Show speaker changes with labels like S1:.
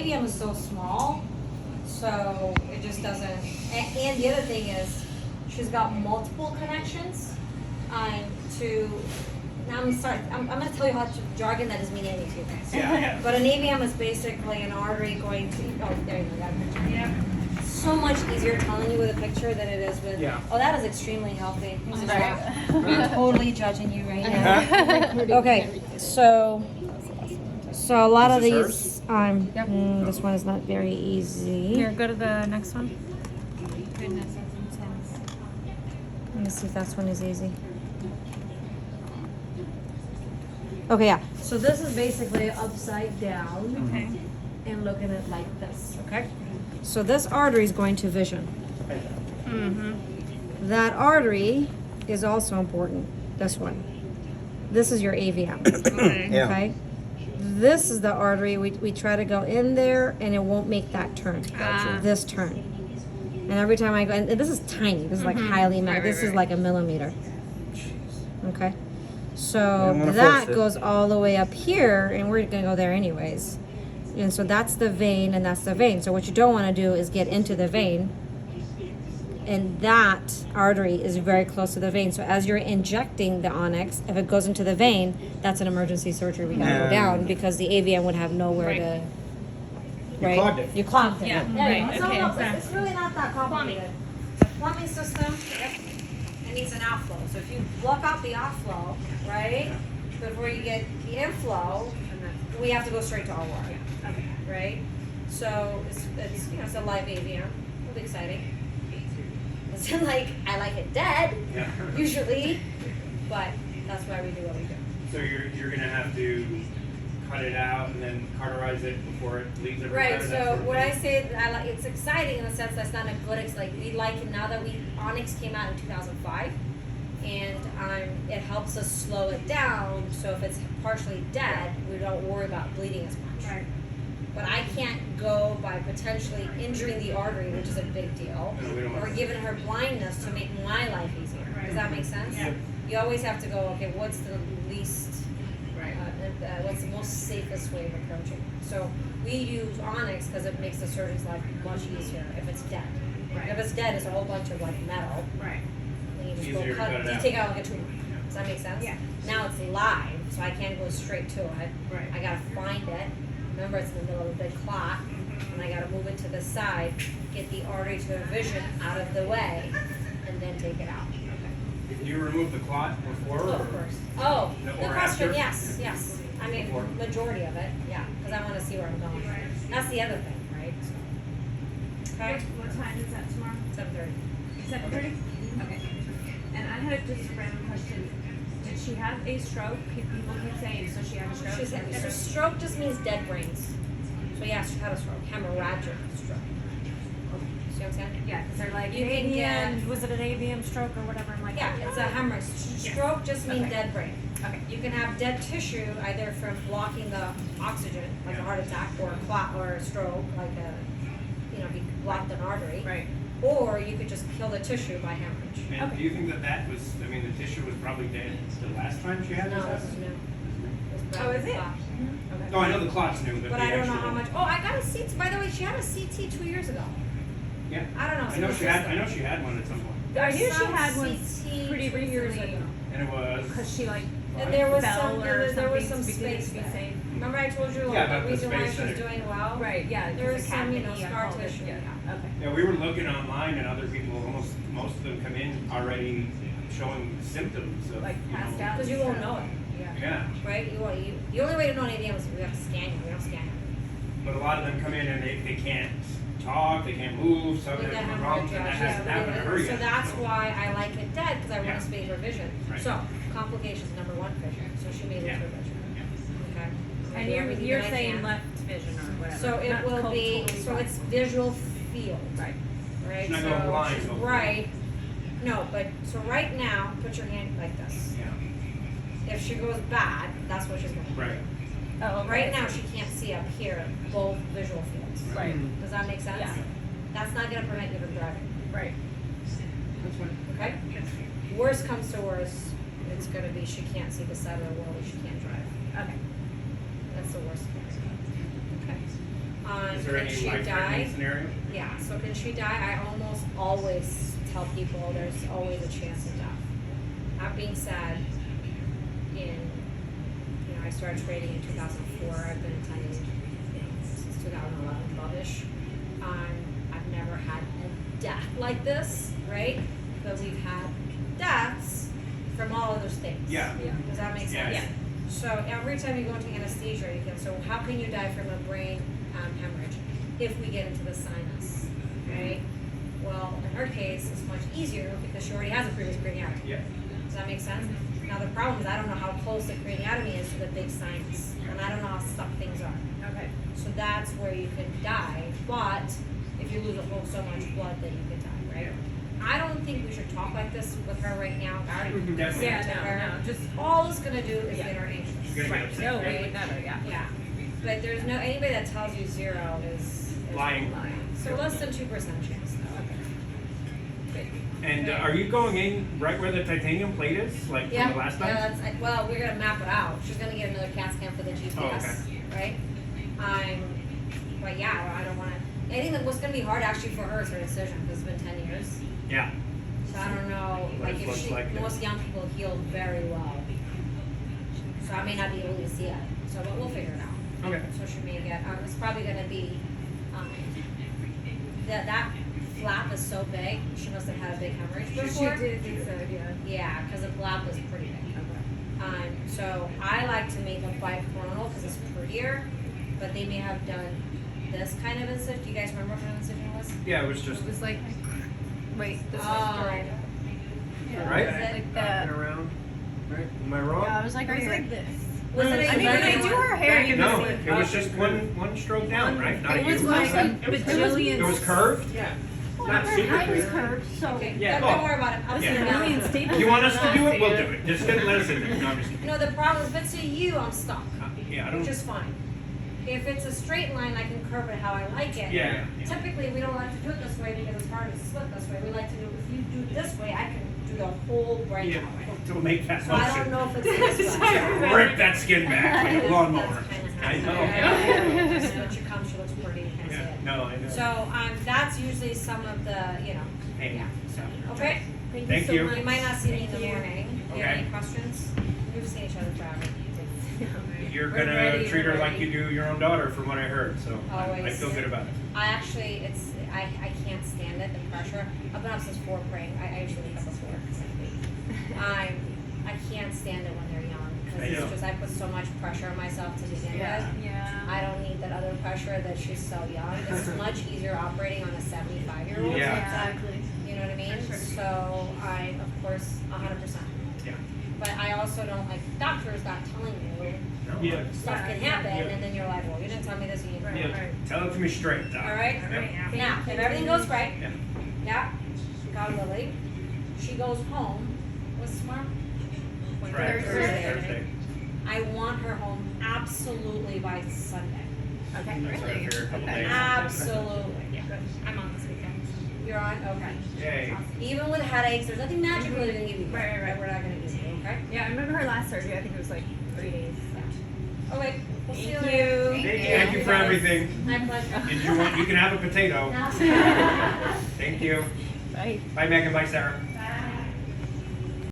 S1: AVM is so small, so it just doesn't. And the other thing is, she's got multiple connections to. Now I'm sorry. I'm going to tell you how to jargon that doesn't mean anything to you guys.
S2: Yeah.
S1: But an AVM is basically an artery going to. Oh, there you go. That picture. Yeah. So much easier telling you with a picture than it is with.
S2: Yeah.
S1: Oh, that is extremely healthy.
S3: Right.
S1: I'm totally judging you right now. Okay, so a lot of
S2: Is
S1: these, this one is not very easy.
S3: Here, go to the next one.
S1: Goodness, that's intense. Let me see if that one is easy. Okay, yeah. So this is basically upside down.
S3: Okay.
S1: And looking at it like this. Okay. So this artery is going to vision.
S3: Mm-hmm.
S1: That artery is also important. This one. This is your AVM.
S3: Okay.
S2: Yeah.
S1: Okay. This is the artery. We try to go in there and it won't make that turn.
S3: Gotcha.
S1: This turn. And every time I go, and this is tiny. This is like highly
S3: Right,
S1: this is
S3: right.
S1: like a millimeter. Okay.
S2: You
S1: So
S2: don't wanna
S1: that
S2: force it.
S1: goes all the way up here, and we're gonna go there anyways. And so that's the vein, and that's the vein. So what you don't want to do is get into the vein, and that artery is very close to the vein. So as you're injecting the onyx, if it goes into the vein, that's an emergency surgery. We gotta go down because the AVM would have nowhere
S3: Right.
S1: to.
S2: You clogged it.
S1: You clogged it.
S3: Yeah,
S1: There you
S3: right,
S1: go.
S3: okay,
S1: So,
S3: exactly.
S1: it's really not that complicated. It's a plumbing system. It needs an outflow. So if you block out the outflow, right, before you get the inflow, we have to go straight to our water.
S3: Okay.
S1: Right? So it's it's a live AVM. It'll be exciting. It's like I like it dead
S2: Yeah.
S1: usually, but that's why we do what we do.
S2: So you're gonna have to cut it out and then cauterize it before it leaves everywhere.
S1: Right.
S2: that
S1: So
S2: sort of
S1: what
S2: thing?
S1: I say, I like it's exciting in the sense that's not a good. It's like we like it now that Onyx came out in 2005, and it helps us slow it down. So if it's partially dead, we don't worry about bleeding as much.
S3: Right.
S1: But I can't go by potentially injuring the artery, which is a big deal,
S2: No, we don't
S1: or
S2: want
S1: giving her blindness to make my life easier. Does that make sense?
S3: Yeah.
S1: You always have to go, okay, what's the least,
S3: Right.
S1: what's the most safest way of approaching? So we use Onyx because it makes the surgeon's life much easier if it's dead.
S3: Right.
S1: If it's dead, it's a whole bunch of like metal.
S3: Right.
S1: Then you just
S2: Easier
S1: go
S2: to
S1: cut,
S2: cut it
S1: you
S2: out.
S1: take out like a tumor. Does that make sense?
S3: Yeah.
S1: Now it's live, so I can't go straight to it.
S3: Right.
S1: I gotta find it. Remember, it's in the middle of a big clot, and I gotta move it to the side, get the artery to vision out of the way, and then take it out.
S2: Do you remove the clot before?
S1: Oh,
S2: or-
S1: of course. Oh,
S2: No,
S1: good
S2: or
S1: question.
S2: after?
S1: Yes. I mean,
S2: Before.
S1: majority of it, yeah, because I want to see where I'm going. That's the other thing, right? Okay.
S4: What time is that tomorrow?
S1: 7:30.
S4: 7:30? Okay. And I had just a random question. Did she have a stroke? People keep saying, so she had a stroke?
S1: She's had a stroke just means dead brains. So yeah, she had a stroke, hemorrhagic stroke. See what I'm saying?
S4: Yeah, because they're like,
S1: You
S4: hey,
S1: can
S4: yeah,
S1: get-
S4: was it an AVM stroke or whatever? I'm like,
S1: Yeah, it's a hemorrhage. Stroke just means
S4: Okay.
S1: dead brain.
S4: Okay.
S1: You can have dead tissue either from blocking the oxygen, like a heart attack, or a clot, or a stroke, like if you blocked an artery.
S4: Right.
S1: Or you could just kill the tissue by hemorrhage.
S2: And
S4: Okay.
S2: do you think that was, I mean, the tissue was probably dead the last time she had
S1: No,
S2: this?
S1: this is new. It's
S4: Oh, is it?
S1: clot.
S2: No, I know the clot's new,
S1: But
S2: the
S1: I don't know
S2: actual-
S1: how much. Oh, I got a CT. By the way, she had a CT 2 years ago.
S2: Yeah.
S1: I don't know.
S2: I know she had one at some point.
S4: I knew she
S1: Some
S4: had one
S1: CT
S4: pretty
S1: 3 years
S4: recently.
S1: ago.
S2: And it was.
S4: Because she like
S1: And there was
S4: fell
S1: some.
S4: or
S1: There was
S4: something
S1: some
S4: to be
S1: space
S4: safe.
S1: there. Remember I told you
S2: Yeah,
S1: the
S2: about the
S1: reason why
S2: space
S1: she was
S2: there.
S1: doing well.
S4: Right, yeah.
S1: There was
S4: because
S1: some,
S4: of
S1: scar
S4: all this,
S1: tissue.
S4: Yeah. Okay.
S2: Yeah, we were looking online and other people, most of them come in already showing symptoms of,
S4: Like passed out.
S1: Because you won't know it,
S2: Yeah,
S1: right? The only way to know an AVM is we have to scan you. We don't scan you.
S2: but a lot of them come in and they can't talk, they can't move, some
S1: We
S2: have
S1: got
S2: problems, and that
S1: hemorrhage,
S2: hasn't happened to her
S1: So
S2: yet.
S1: that's why I like it dead, because I want
S2: Yeah.
S1: to speed her vision.
S2: Right.
S1: So complications, number one, vision. So she may lose
S2: Yeah.
S1: her vision. Okay. I'm gonna
S4: And
S1: do everything
S4: you're
S1: that I
S4: saying
S1: can.
S4: left vision or whatever.
S1: So it
S4: not
S1: will be.
S4: totally
S1: So
S4: blind.
S1: it's visual field.
S4: Right.
S1: Right.
S2: She's not
S1: so
S2: going blind,
S1: she's
S2: hopefully.
S1: right. No, but so right now, put your hand like this.
S2: Yeah,
S1: If she goes bad, that's what she's going to do.
S2: right.
S4: Oh,
S1: Right now, she can't see up here both visual fields.
S4: Right.
S1: Does that make sense?
S4: Yeah.
S1: That's not going to prevent you from driving.
S4: Right.
S1: Okay. Worst comes to worst, it's going to be she can't see the side of the road, she can't drive.
S4: Okay.
S1: That's the worst case. Okay.
S2: Is there
S1: can
S2: any
S1: she
S2: life-threatening
S1: die?
S2: scenario?
S1: Yeah, so can she die? I almost always tell people there's always a chance of death. That being said, I started trading in 2004. I've been attending, since 2011, 12-ish. I've never had a death like this, right? But we've had deaths from all of those things.
S2: Yeah.
S1: Does that make sense?
S2: Yeah.
S1: So every time you go into anesthesia, you can. So how can you die from a brain hemorrhage if we get into the sinus, right? Well, in her case, it's much easier because she already has a previous craniotomy.
S2: Yeah.
S1: Does that make sense? Now the problem is I don't know how close the craniotomy is to the big sinus, and I don't know how stuck things are.
S4: Okay.
S1: So that's where you can die, but if you lose so much blood, then you can die, right? I don't think we should talk like this with her right now. I already
S2: Definitely.
S1: said to her,
S4: just
S1: all it's gonna do is get her anxious.
S2: You're gonna get
S4: right.
S2: upset.
S4: No, we would never. Yeah.
S1: Yeah, but there's no anybody that tells you zero is
S2: Lying.
S1: So less than 2% chance.
S2: And are you going in right where the titanium plate is, like
S1: Yeah,
S2: from the last time?
S1: yeah. That's well, we're gonna map it out. She's gonna get another CAT scan for the GPS, right? But yeah, I don't want to. I think that what's gonna be hard actually for her is her decision because it's been 10 years.
S2: Yeah.
S1: So I don't know.
S2: What
S1: Like
S2: it
S1: if
S2: looks
S1: she,
S2: like.
S1: most young people heal very well, so I may not be able to see it. So but we'll figure it out.
S2: Okay.
S1: So she may get. It's probably gonna be. That flap is so big. She must have had a big hemorrhage before.
S4: She did think so. Yeah.
S1: Yeah, because the flap is pretty big. So I like to make them 5 coronal because it's prettier, but they may have done this kind of incision. Do you guys remember what kind of incision it was?
S2: Yeah, it was just
S4: It was like, wait, this
S1: Oh.
S4: was straight.
S2: right.
S1: Was it?
S4: Like
S2: Back and
S4: that.
S2: around. Right? Am I wrong?
S3: Yeah, I was like this.
S1: Was it?
S3: I mean, when I do her hair, you
S2: No,
S3: can see.
S2: it was just one stroke down, right? Not
S4: It
S2: a
S4: was
S2: huge
S4: like
S2: percent.
S4: bajillions.
S2: It was curved.
S5: Yeah.
S2: Not
S3: Her
S2: super
S3: height was
S2: clear.
S3: curved, so.
S1: Okay,
S2: Yeah.
S1: don't worry about it. I'll
S2: Yeah.
S1: see you
S4: Million
S1: now.
S4: staples.
S2: You want us to do it? We'll do it. Just let us in there. No, I'm just kidding.
S1: No, the problem is, if it's to you, I'm stuck,
S2: Yeah, I don't.
S1: which is fine. If it's a straight line, I can curve it how I like it.
S2: Yeah.
S1: Typically, we don't like to do it this way because it's hard to split this way. We like to do, if you do it this way, I can do the whole brain
S2: Yeah.
S1: that way.
S2: To make that
S1: So I don't
S2: motion.
S1: know if it's this way.
S2: Rip that skin back like a lawnmower. I know.
S1: When she comes, she looks pretty, you can see
S2: Yeah.
S1: it.
S2: No, I know.
S1: So, that's usually some of the,
S2: Hey,
S1: yeah.
S2: so.
S1: Okay?
S2: Thank you.
S1: You might not see me in the morning. Do you have
S2: Okay.
S1: any questions? We've seen each other forever.
S2: You're
S1: We're
S2: gonna
S1: ready,
S2: treat her
S1: we're
S2: like
S1: ready.
S2: you do your own daughter, from what I heard. So I
S1: Always.
S2: feel good about it.
S1: I actually, I can't stand it, the pressure. I've been up since 4 praying. I usually wake up at 4. I can't stand it when they're young. Because
S2: I know.
S1: it's just, I put so much pressure on myself to begin
S4: Yeah.
S1: with.
S4: Yeah.
S1: I don't need that other pressure that she's so young. It's much easier operating on a 75-year-old.
S2: Yeah.
S3: Exactly.
S1: You know what I mean?
S4: For sure.
S1: So I, of course, 100%.
S2: Yeah.
S1: But I also don't like doctors not telling you
S2: No,
S5: Yeah.
S1: stuff can happen, and then you're like, well, you didn't tell me this. You
S4: Right,
S2: Yeah.
S4: right.
S2: Tell it to me straight, Doc.
S1: All right.
S2: Yep.
S1: Now, if everything goes right,
S2: Yeah.
S1: yeah, God willing, she goes home. What's tomorrow?
S2: Right. Thursday.
S1: I want her home absolutely by Sunday.
S4: Okay.
S2: That's what I figured, a couple days.
S1: Absolutely.
S4: I'm on this weekend.
S1: You're on? Okay.
S2: Yay.
S1: Even with headaches, there's nothing magical they're gonna give you.
S4: Right, right, right.
S1: That we're not gonna give you, okay?
S4: Yeah, I remember her last surgery. I think it was like 3 days.
S1: Oh, wait. We'll see you
S4: Thank
S1: later.
S4: you.
S2: Thank you for everything.
S1: My pleasure.
S2: Did you want? You can have a potato. Thank you.
S4: Bye.
S2: Bye, Megan. Bye, Sarah.